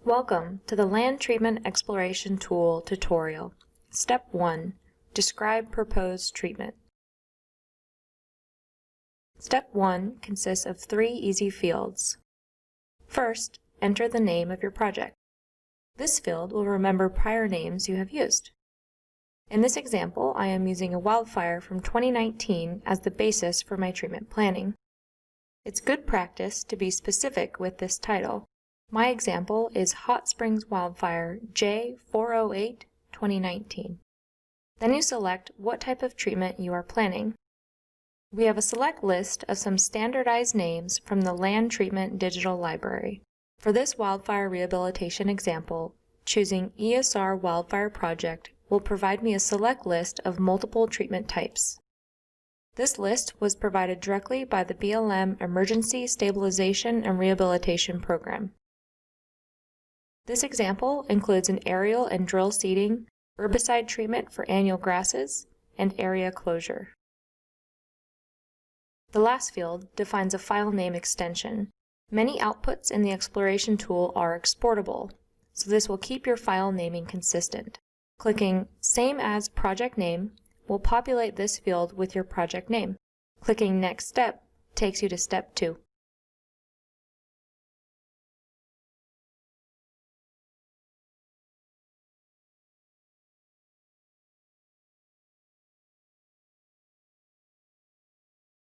Welcome to the Land Treatment Exploration Tool tutorial. Step 1. Describe proposed treatment. Step 1 consists of 3 easy fields. First, enter the name of your project. This field will remember prior names you have used. In this example, I am using a wildfire from 2019 as the basis for my treatment planning. It's good practice to be specific with this title. My example is Hot Springs Wildfire J408 2019. Then you select what type of treatment you are planning. We have a select list of some standardized names from the Land Treatment Digital Library. For this wildfire rehabilitation example, choosing ESR Wildfire Project will provide me a select list of multiple treatment types. This list was provided directly by the BLM Emergency Stabilization and Rehabilitation Program. This example includes an aerial and drill seeding, herbicide treatment for annual grasses, and area closure. The last field defines a file name extension. Many outputs in the exploration tool are exportable, so this will keep your file naming consistent. Clicking Same as Project Name will populate this field with your project name. Clicking Next Step takes you to Step 2.